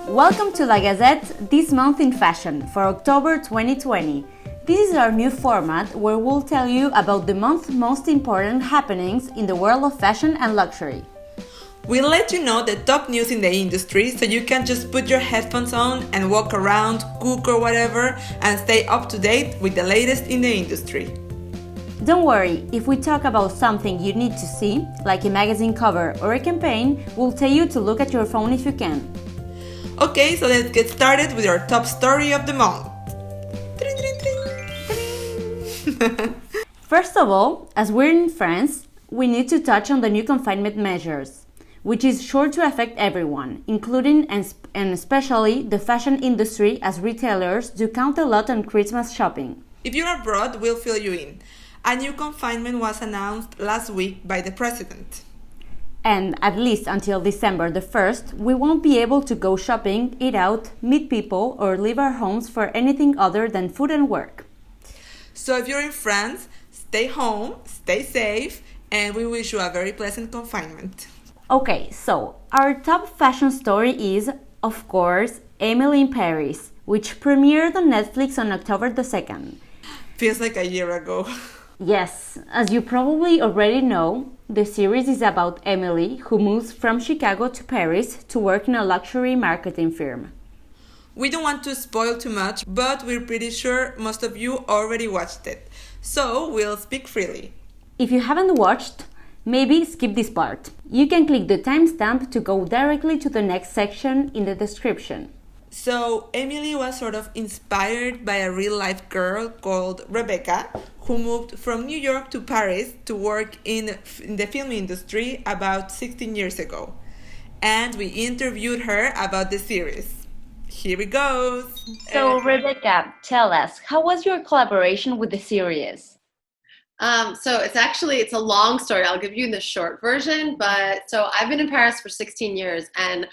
Welcome to La Gazette This Month in Fashion for October 2020. This is our new format where we'll tell you about the month's most important happenings in the world of fashion and luxury. We'll let you know the top news in the industry so you can just put your headphones on and walk around, cook or whatever, and stay up to date with the latest in the industry. Don't worry, if we talk about something you need to see, like a magazine cover or a campaign, we'll tell you to look at your phone if you can. Okay, so let's get started with our top story of the month. First of all, as we're in France, we need to touch on the new confinement measures, which is sure to affect everyone, including and especially the fashion industry, as retailers do count a lot on Christmas shopping. If you're abroad, we'll fill you in. A new confinement was announced last week by the president. And at least until December the 1st, we won't be able to go shopping, eat out, meet people, or leave our homes for anything other than food and work. So if you're in France, stay home, stay safe, and we wish you a very pleasant confinement. Okay, so our top fashion story is, of course, Emily in Paris, which premiered on Netflix on October the 2nd. Feels like a year ago. Yes, as you probably already know, the series is about Emily, who moves from Chicago to Paris to work in a luxury marketing firm. We don't want to spoil too much, but we're pretty sure most of you already watched it. So we'll speak freely. If you haven't watched, maybe skip this part. You can click the timestamp to go directly to the next section in the description. So Emily was sort of inspired by a real-life girl called Rebecca, who moved from New York to Paris to work in the film industry about 16 years ago. And we interviewed her about the series. Here it goes. So Rebecca, tell us, how was your collaboration with the series? So it's a long story. I'll give you the short version, but so I've been in Paris for 16 years, and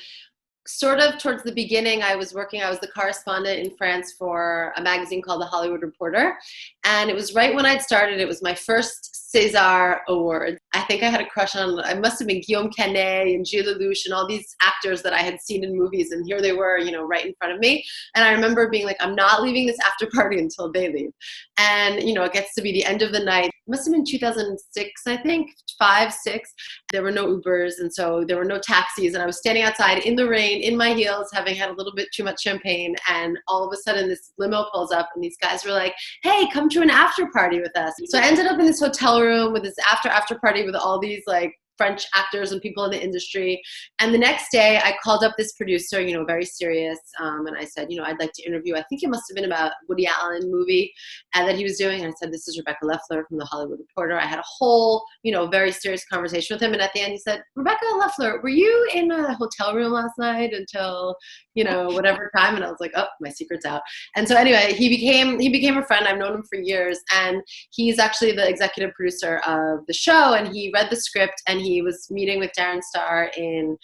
sort of towards the beginning, I was the correspondent in France for a magazine called The Hollywood Reporter. And it was right when I'd started. It was my first César Award. I think I had a crush on, I must have been Guillaume Canet and Gilles Lelouch and all these actors that I had seen in movies. And here they were, right in front of me. And I remember being like, I'm not leaving this after party until they leave. And, it gets to be the end of the night. It must have been 2006, I think, 5, 6. There were no Ubers, and so there were no taxis. And I was standing outside in the rain, in my heels, having had a little bit too much champagne. And all of a sudden, this limo pulls up, and these guys were like, hey, come to an after party with us. So I ended up in this hotel room with this after party with all these French actors and people in the industry. And the next day I called up this producer, very serious. And I said, I'd like to interview, I think it must have been about Woody Allen movie that he was doing. And I said, this is Rebecca Leffler from The Hollywood Reporter. I had a whole, very serious conversation with him. And at the end he said, Rebecca Leffler, were you in a hotel room last night until, whatever time? And I was like, oh, my secret's out. And so anyway, he became a friend. I've known him for years. And he's actually the executive producer of the show. And he read the script, and he was meeting with Darren Star in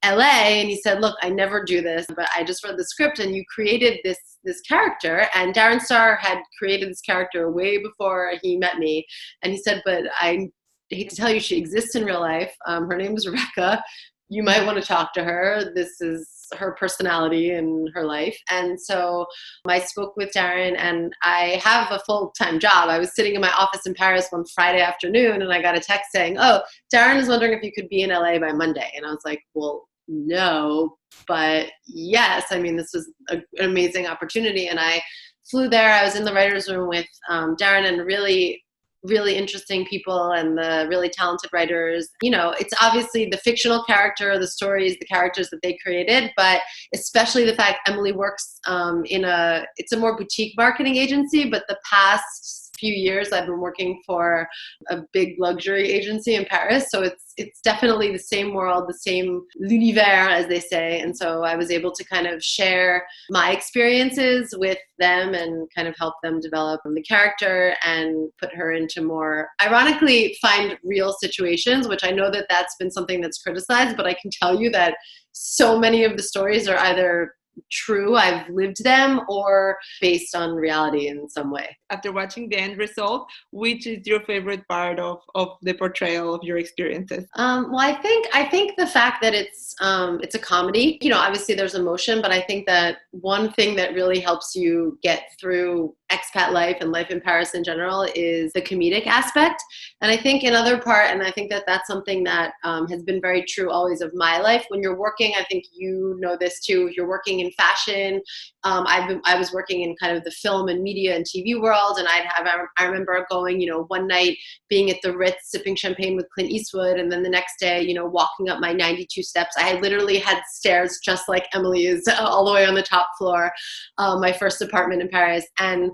LA, and he said, look, I never do this, but I just read the script and you created this character. And Darren Star had created this character way before he met me. And he said, but I hate to tell you, she exists in real life. Her name is Rebecca. You might want to talk to her. This is her personality and her life. And so I spoke with Darren, and I have a full-time job. I was sitting in my office in Paris one Friday afternoon, and I got a text saying, oh, Darren is wondering if you could be in LA by Monday. And I was like, well, no, but yes. This was an amazing opportunity. And I flew there. I was in the writer's room with Darren and really interesting people and the really talented writers. It's obviously the fictional character, the stories, the characters that they created, but especially the fact Emily works it's a more boutique marketing agency, but the past few years I've been working for a big luxury agency in Paris. So it's definitely the same world, the same l'univers, as they say. And so I was able to kind of share my experiences with them and kind of help them develop the character and put her into more, ironically, find real situations, which I know that that's been something that's criticized, but I can tell you that so many of the stories are either true, I've lived them, or based on reality in some way. After watching the end result, which is your favorite part of the portrayal of your experiences? Well, I think the fact that it's a comedy, you know, obviously there's emotion, but I think that one thing that really helps you get through expat life and life in Paris in general is the comedic aspect. And I think another part, and I think that that's something that has been very true always of my life. When you're working, I think you know this too, if you're working in fashion, I was working in kind of the film and media and TV world, and I remember going, you know, one night being at the Ritz sipping champagne with Clint Eastwood, and then the next day, you know, walking up my 92 steps. I literally had stairs just like Emily's all the way on the top floor, my first apartment in Paris. And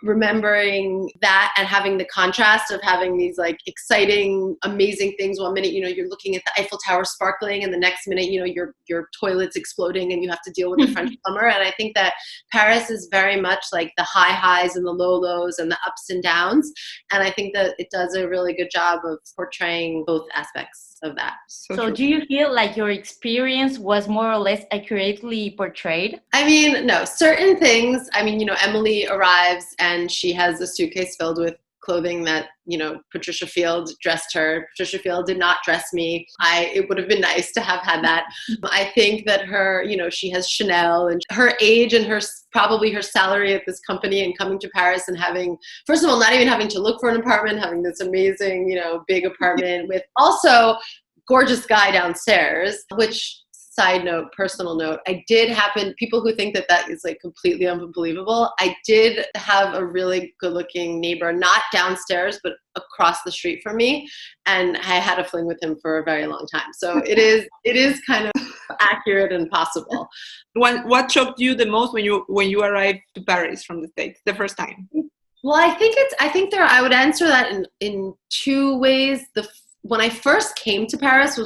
remembering that and having the contrast of having these like exciting, amazing things. One minute, you know, you're looking at the Eiffel Tower sparkling, and the next minute, you know, your toilet's exploding and you have to deal with the French plumber. And I think that Paris is very much like the high highs and the low lows and the ups and downs. And I think that it does a really good job of portraying both aspects of that. So do you feel like your experience was more or less accurately portrayed? I mean, no, certain things. I mean, you know, Emily arrives and she has a suitcase filled with clothing that, you know, Patricia Field dressed her. Patricia Field did not dress me. It would have been nice to have had that. I think that her, you know, she has Chanel, and her age and probably her salary at this company, and coming to Paris and having, first of all, not even having to look for an apartment, having this amazing, you know, big apartment with also gorgeous guy downstairs, which, side note, personal note, people who think that is like completely unbelievable, I did have a really good looking neighbor, not downstairs, but across the street from me. And I had a fling with him for a very long time. So it is kind of accurate and possible. What shocked you the most when you arrived to Paris from the States the first time? Well, I would answer that in two ways. When I first came to Paris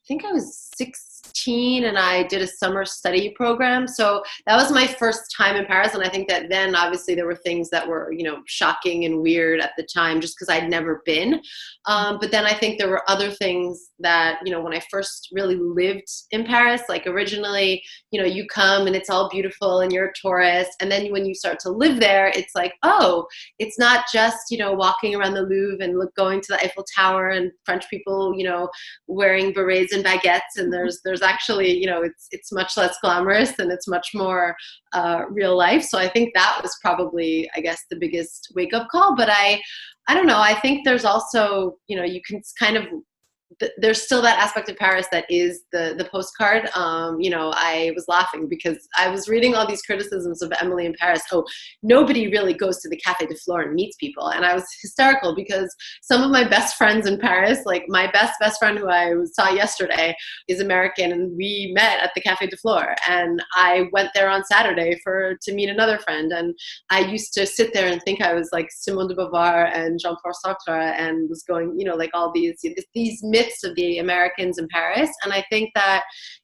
I think I was 16, and I did a summer study program. So that was my first time in Paris. And I think that then obviously there were things that were, you know, shocking and weird at the time just because I'd never been. But then I think there were other things that, you know, when I first really lived in Paris, like originally, you know, you come and it's all beautiful and you're a tourist. And then when you start to live there, it's like, oh, it's not just, you know, walking around the Louvre and going to the Eiffel Tower and French people, you know, wearing berets and baguettes. And there's actually, you know, it's much less glamorous and it's much more real life. So I think that was probably, I guess, the biggest wake up call. But I don't know. I think there's also, you know, you can kind of, there's still that aspect of Paris that is the postcard. You know, I was laughing because I was reading all these criticisms of Emily in Paris. Oh, nobody really goes to the Café de Flore and meets people. And I was hysterical because some of my best friends in Paris, like my best friend who I saw yesterday is American, and we met at the Café de Flore. And I went there on Saturday to meet another friend. And I used to sit there and think I was like Simone de Beauvoir and Jean-Paul Sartre, and was going, you know, like all these myths of the Americans in Paris. And I think that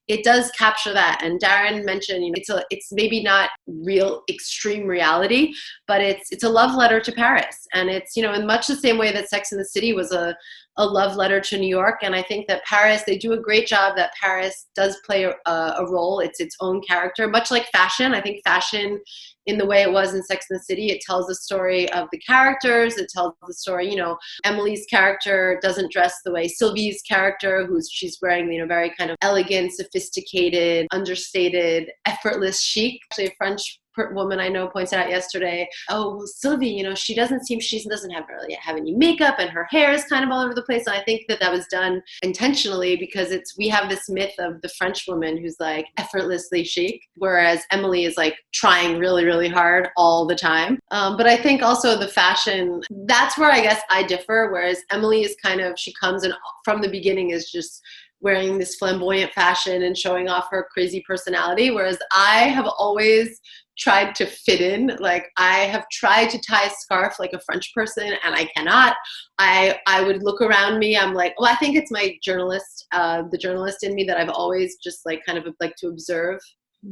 it does capture that. And Darren mentioned, you know, it's maybe not real extreme reality, but it's a love letter to Paris. And it's, you know, in much the same way that Sex and the City was a love letter to New York. And I think that Paris, they do a great job that Paris does play a role. It's its own character, much like fashion. I think fashion, in the way it was in Sex and the City, it tells the story of the characters. It tells the story, you know, Emily's character doesn't dress the way Sylvie's character, she's wearing, you know, very kind of elegant, sophisticated, understated, effortless chic. Actually, a French woman I know pointed out yesterday, oh, well, Sylvie, you know, she doesn't really have any makeup, and her hair is kind of all over the place. And I think that was done intentionally because we have this myth of the French woman who's like effortlessly chic, whereas Emily is like trying really, really hard all the time. But I think also the fashion, that's where I guess I differ, whereas Emily is kind of, she comes and from the beginning is just wearing this flamboyant fashion and showing off her crazy personality, whereas I have always tried to fit in. Like I have tried to tie a scarf like a French person, and I cannot. I would look around me. I'm like, well, I think it's my the journalist in me that I've always just like kind of like to observe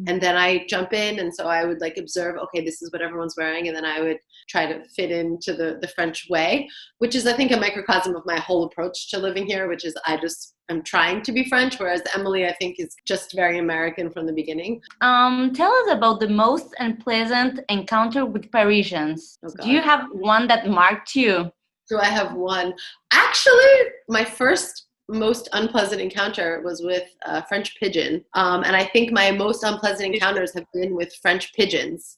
And then I jump in, and so I would like observe, okay, this is what everyone's wearing, and then I would try to fit into the French way, which is I think a microcosm of my whole approach to living here, which is I'm trying to be French, whereas Emily I think is just very American from the beginning. Tell us about the most unpleasant encounter with Parisians. Oh, Do you have one that marked you? Do I have one? Actually, my first most unpleasant encounter was with a French pigeon. And I think my most unpleasant encounters have been with French pigeons.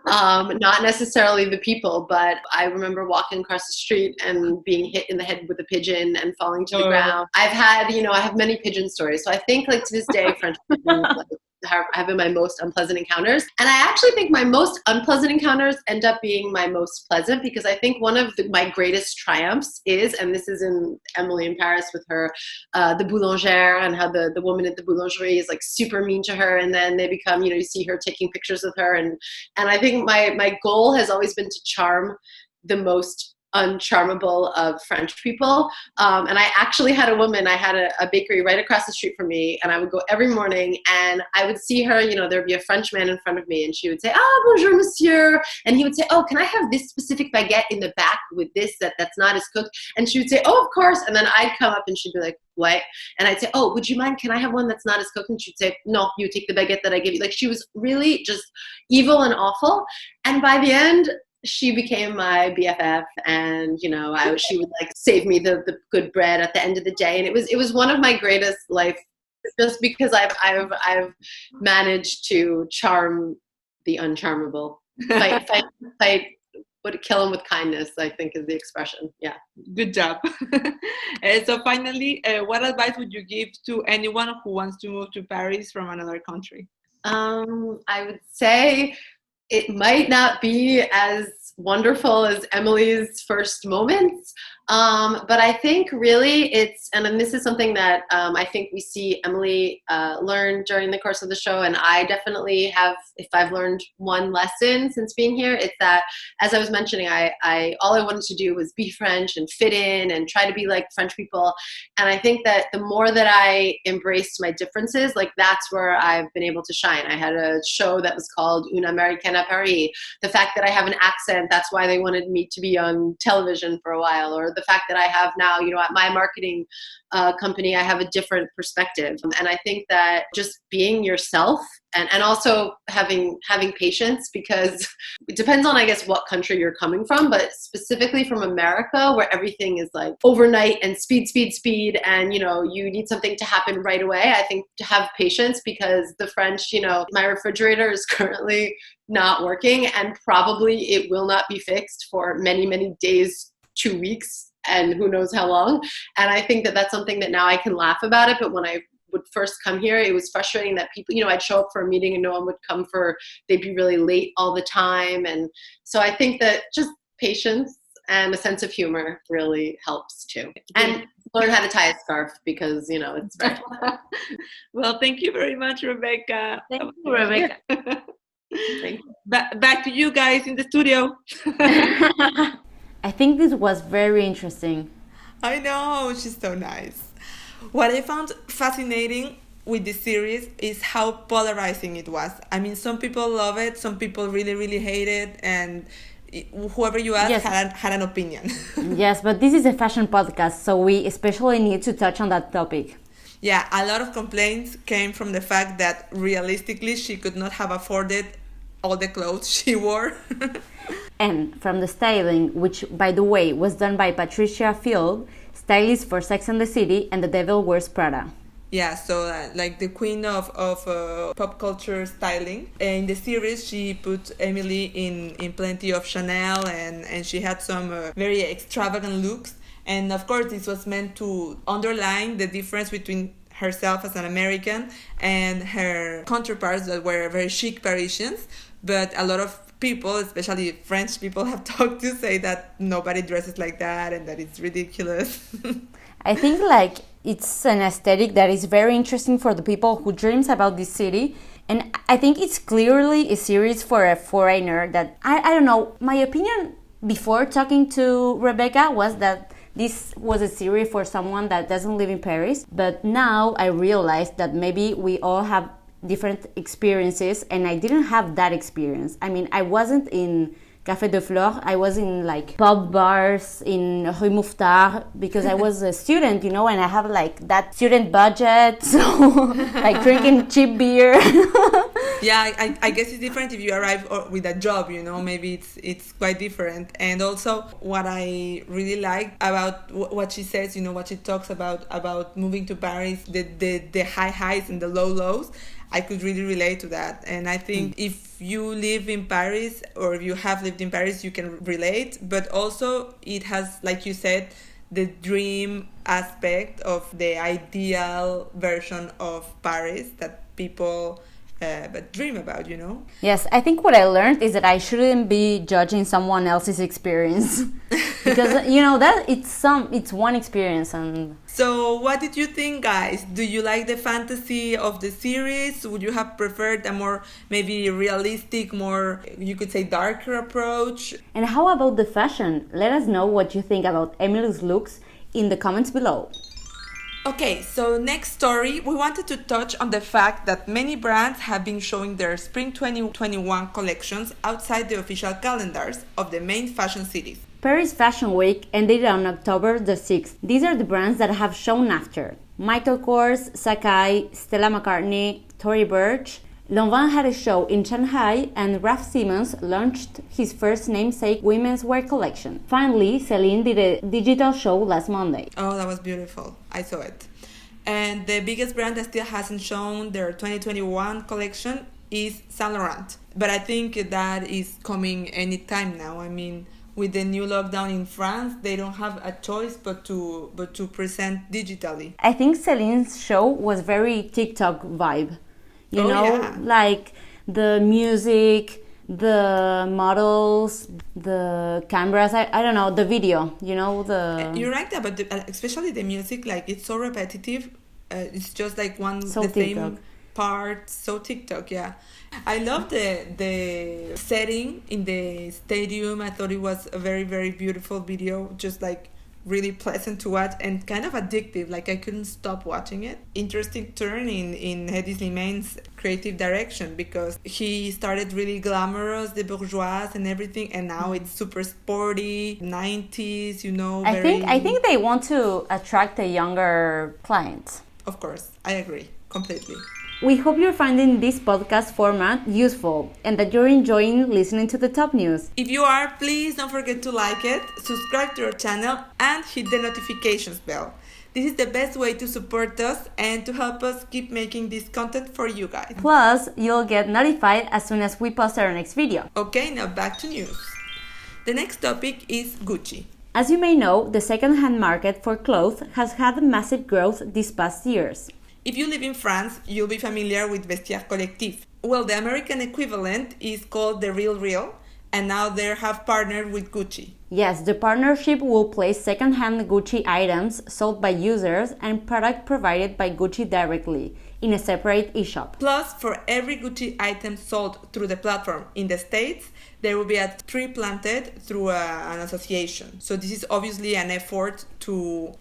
Not necessarily the people, but I remember walking across the street and being hit in the head with a pigeon and falling to the ground. I have many pigeon stories. So I think like to this day, French pigeons have been my most unpleasant encounters. And I actually think my most unpleasant encounters end up being my most pleasant, because I think one of my greatest triumphs is, and this is in Emily in Paris with her, the boulangère, and how the woman at the boulangerie is like super mean to her. And then they become, you see her taking pictures with her. And I think my goal has always been to charm the most uncharmable of French people. And I actually had I had a bakery right across the street from me, and I would go every morning and I would see her, there'd be a French man in front of me and she would say, bonjour, monsieur. And he would say, oh, can I have this specific baguette in the back with this that's not as cooked? And she would say, oh, of course. And then I'd come up and she'd be like, what? And I'd say, oh, would you mind? Can I have one that's not as cooked? And she'd say, no, you take the baguette that I give you. Like, she was really just evil and awful. And by the end, she became my BFF, and she would like save me the good bread at the end of the day, and it was one of my greatest life, just because I've managed to charm the uncharmable. Fight, but kill them with kindness, I think is the expression. Yeah. Good job. So finally, what advice would you give to anyone who wants to move to Paris from another country? I would say it might not be as wonderful as Emily's first moments, but I think really and this is something that I think we see Emily learn during the course of the show, and I definitely have. If I've learned one lesson since being here, it's that, as I was mentioning, all I wanted to do was be French and fit in and try to be like French people. And I think that the more that I embraced my differences, like that's where I've been able to shine. I had a show that was called Une Américaine à Paris. The fact that I have an accent, that's why they wanted me to be on television for a while. Or the fact that I have now, at my marketing company, I have a different perspective. And I think that just being yourself and also having patience, because it depends on, I guess, what country you're coming from, but specifically from America, where everything is like overnight and speed, and, you need something to happen right away. I think to have patience, because the French, my refrigerator is currently not working, and probably it will not be fixed for many, many days, 2 weeks, and who knows how long. And I think that that's something that now I can laugh about it. But when I would first come here, it was frustrating that people, I'd show up for a meeting and no one would come they'd be really late all the time. And so I think that just patience and a sense of humor really helps too. And learn how to tie a scarf, because, it's very Well, thank you very much, Rebecca. Thank you, Rebecca. Thank you. Back to you guys in the studio. I think this was very interesting. I know, she's so nice. What I found fascinating with this series is how polarizing it was. I mean, some people love it, some people really, really hate it, and whoever you ask had an opinion. Yes, but this is a fashion podcast, so we especially need to touch on that topic. Yeah, a lot of complaints came from the fact that realistically she could not have afforded all the clothes she wore. And from the styling, which, by the way, was done by Patricia Field, stylist for Sex and the City and The Devil Wears Prada. Yeah, so like the queen of pop culture styling. In the series, she put Emily in plenty of Chanel, and she had some very extravagant looks. And of course, this was meant to underline the difference between herself as an American and her counterparts that were very chic Parisians. But a lot of people, especially French people, have talked to say that nobody dresses like that and that it's ridiculous. I think it's an aesthetic that is very interesting for the people who dreams about this city. And I think it's clearly a series for a foreigner that, I don't know, my opinion before talking to Rebecca was that this was a series for someone that doesn't live in Paris. But now I realized that maybe we all have different experiences, and I didn't have that experience. I mean, I wasn't in Café de Flore, I was in like pub bars in Rue Mouffetard because I was a student, you know, and I have like that student budget, so like drinking cheap beer. Yeah, I guess it's different if you arrive with a job, you know, maybe it's quite different. And also what I really like about what she says, you know, what she talks about moving to Paris, the high highs and the low lows, I could really relate to that. And I think if you live in Paris or if you have lived in Paris, you can relate. But also it has, like you said, the dream aspect of the ideal version of Paris that people dream about, you know? Yes, I think what I learned is that I shouldn't be judging someone else's experience because you know that it's one experience. And so what did you think, guys? Do you like the fantasy of the series? Would you have preferred a more maybe realistic, more, you could say, darker approach? And how about the fashion? Let us know what you think about Emily's looks in the comments below. Okay, so next story, we wanted to touch on the fact that many brands have been showing their Spring 2021 collections outside the official calendars of the main fashion cities. Paris Fashion Week ended on October the 6th. These are the brands that have shown after: Michael Kors, Sacai, Stella McCartney, Tory Burch. Lanvin had a show in Shanghai, and Raf Simons launched his first namesake women's wear collection. Finally, Celine did a digital show last Monday. Oh, that was beautiful. I saw it. And the biggest brand that still hasn't shown their 2021 collection is Saint Laurent. But I think that is coming anytime now. I mean, with the new lockdown in France, they don't have a choice but to present digitally. I think Celine's show was very TikTok vibe. You know, yeah. Like the music, the models, the cameras, I don't know, the video, you know, You're right about especially the music, like it's so repetitive. It's just like so the TikTok. same part, so TikTok, yeah. I love the setting in the stadium. I thought it was a very, very beautiful video, just like really pleasant to watch and kind of addictive, like I couldn't stop watching it. Interesting turn in Hedi Slimane's creative direction, because he started really glamorous, the bourgeois and everything, and now it's super sporty, 90s, you know. I think they want to attract a younger client. Of course, I agree completely. We hope you're finding this podcast format useful and that you're enjoying listening to the top news. If you are, please don't forget to like it, subscribe to our channel, and hit the notifications bell. This is the best way to support us and to help us keep making this content for you guys. Plus, you'll get notified as soon as we post our next video. Okay, now back to news. The next topic is Gucci. As you may know, the second-hand market for clothes has had massive growth these past years. If you live in France, you'll be familiar with Vestiaire Collectif. Well, the American equivalent is called The Real Real, and now they have partnered with Gucci. Yes, the partnership will place second-hand Gucci items sold by users and product provided by Gucci directly in a separate e-shop. Plus, for every Gucci item sold through the platform in the States, there will be a tree planted through an association. So this is obviously an effort to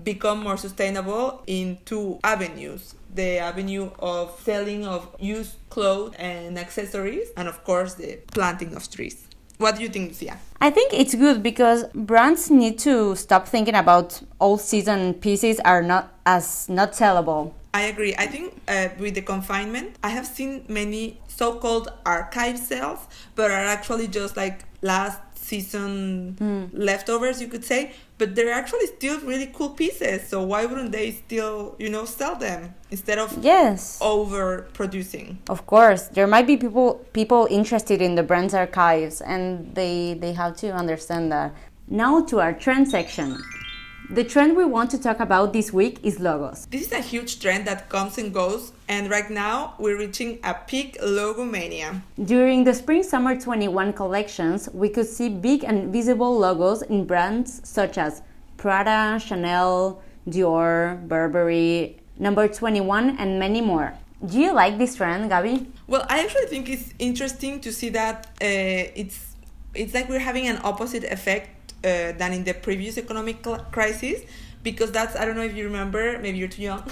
become more sustainable in two avenues. The avenue of selling of used clothes and accessories, and of course the planting of trees. What do you think, Lucia? I think it's good because brands need to stop thinking about old season pieces are not sellable. I agree. I think with the confinement, I have seen many so-called archive sales, but are actually just like last season leftovers, you could say. But they're actually still really cool pieces. So why wouldn't they still, sell them instead of overproducing? Of course, there might be people interested in the brand's archives, and they have to understand that. Now to our trend section. The trend we want to talk about this week is logos. This is a huge trend that comes and goes, and right now we're reaching a peak logo mania. During the Spring-Summer 21 collections, we could see big and visible logos in brands such as Prada, Chanel, Dior, Burberry, Number 21, and many more. Do you like this trend, Gabi? Well, I actually think it's interesting to see that it's like we're having an opposite effect than in the previous economic crisis, because that's, I don't know if you remember, maybe you're too young,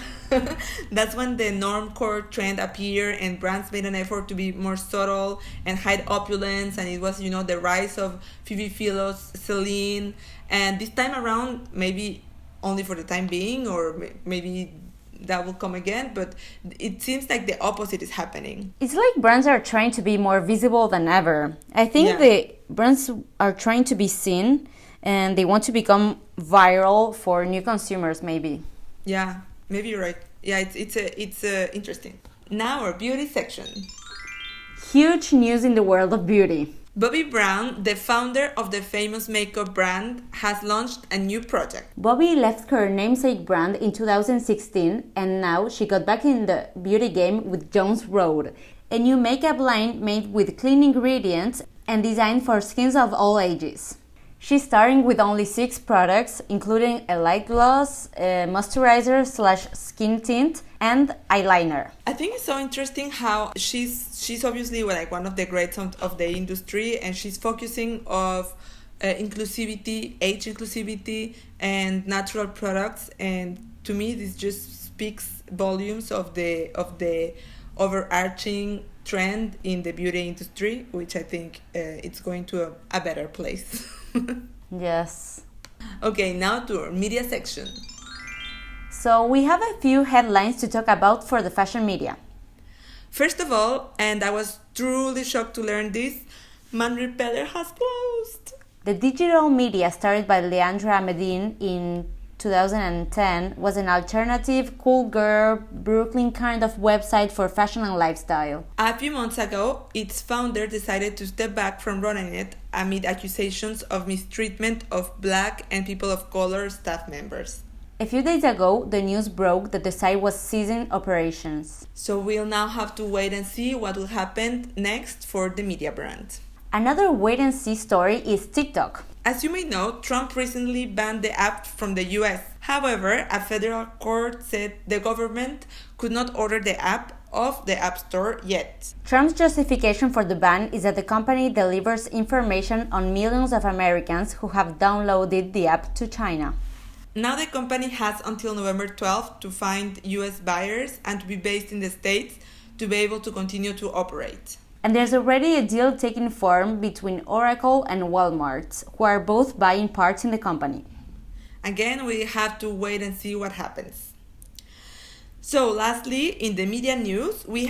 that's when the normcore trend appeared and brands made an effort to be more subtle and hide opulence, and it was, you know, the rise of Phoebe Philo, Celine, and this time around, maybe only for the time being, or maybe that will come again, but it seems like the opposite is happening. It's like brands are trying to be more visible than ever. I think the brands are trying to be seen, and they want to become viral for new consumers, maybe. Yeah, maybe you're right. Yeah, it's interesting. Now our beauty section. Huge news in the world of beauty. Bobbi Brown, the founder of the famous makeup brand, has launched a new project. Bobbi left her namesake brand in 2016, and now she got back in the beauty game with Jones Road, a new makeup line made with clean ingredients and designed for skins of all ages. She's starting with only 6 products, including a light gloss, a moisturizer / skin tint, and eyeliner. I think it's so interesting how she's obviously like one of the greats of the industry, and she's focusing of inclusivity, age inclusivity, and natural products. And to me, this just speaks volumes of the overarching trend in the beauty industry, which I think it's going to a better place. Yes. Okay, now to our media section. So we have a few headlines to talk about for the fashion media. First of all, and I was truly shocked to learn this, Manrepeller has closed. The digital media started by Leandra Medin in 2010 was an alternative, cool girl, Brooklyn kind of website for fashion and lifestyle. A few months ago, its founder decided to step back from running it amid accusations of mistreatment of Black and people of color staff members. A few days ago, the news broke that the site was ceasing operations. So we'll now have to wait and see what will happen next for the media brand. Another wait-and-see story is TikTok. As you may know, Trump recently banned the app from the US. However, a federal court said the government could not order the app off the App Store yet. Trump's justification for the ban is that the company delivers information on millions of Americans who have downloaded the app to China. Now the company has until November 12th to find US buyers and to be based in the States to be able to continue to operate. And there's already a deal taking form between Oracle and Walmart, who are both buying parts in the company. Again, we have to wait and see what happens. So lastly, in the media news, we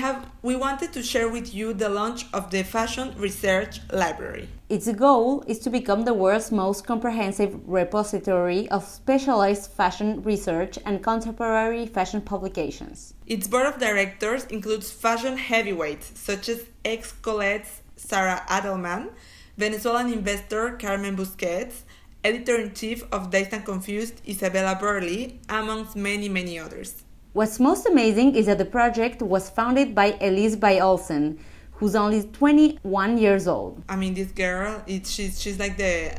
wanted to share with you the launch of the Fashion Research Library. Its goal is to become the world's most comprehensive repository of specialized fashion research and contemporary fashion publications. Its board of directors includes fashion heavyweights such as ex-Colette's Sarah Adelman, Venezuelan investor Carmen Busquets, editor-in-chief of Dazed and Confused Isabella Burley, amongst many, many others. What's most amazing is that the project was founded by Elise By Olsen, who's only 21 years old. I mean, this girl, she's like I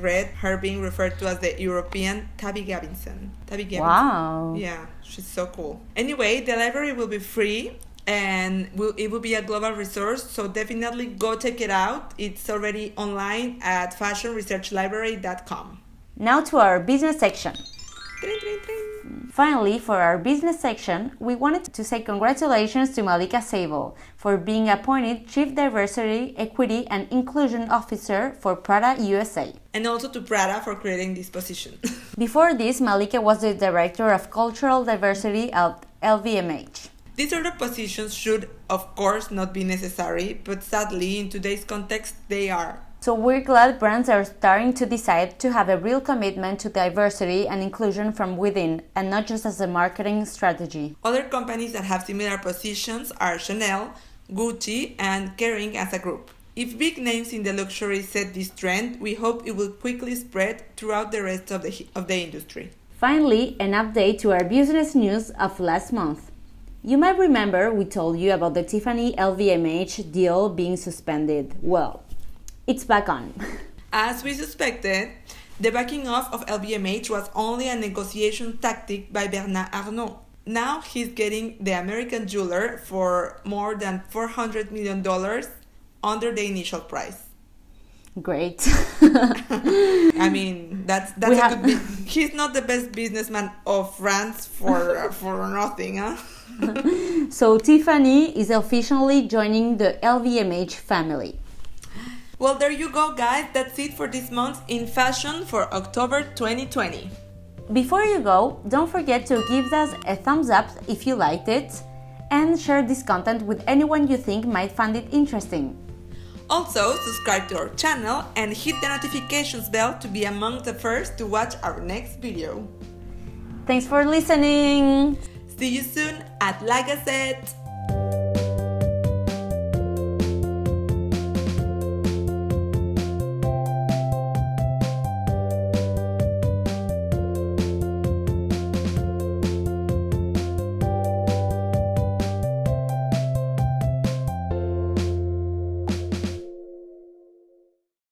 read her being referred to as the European Tabby Gavinson. Wow. Yeah, she's so cool. Anyway, the library will be free and it will be a global resource, so definitely go check it out. It's already online at fashionresearchlibrary.com. Now to our business section. Tring, tring, tring. Finally, for our business section, we wanted to say congratulations to Malika Sable for being appointed Chief Diversity, Equity and Inclusion Officer for Prada USA. And also to Prada for creating this position. Before this, Malika was the Director of Cultural Diversity at LVMH. These sort of positions should, of course, not be necessary, but sadly, in today's context, they are. So we're glad brands are starting to decide to have a real commitment to diversity and inclusion from within, and not just as a marketing strategy. Other companies that have similar positions are Chanel, Gucci, and Kering as a group. If big names in the luxury set this trend, we hope it will quickly spread throughout the rest of the industry. Finally, an update to our business news of last month. You might remember we told you about the Tiffany-LVMH deal being suspended. Well, it's back on. As we suspected, the backing off of LVMH was only a negotiation tactic by Bernard Arnault. Now he's getting the American jeweler for more than $400 million under the initial price. Great. I mean, that's a good. He's not the best businessman of France for nothing, huh? So Tiffany is officially joining the LVMH family. Well, there you go, guys. That's it for this month in fashion for October 2020. Before you go, don't forget to give us a thumbs up if you liked it and share this content with anyone you think might find it interesting. Also, subscribe to our channel and hit the notifications bell to be among the first to watch our next video. Thanks for listening! See you soon at La Gazette!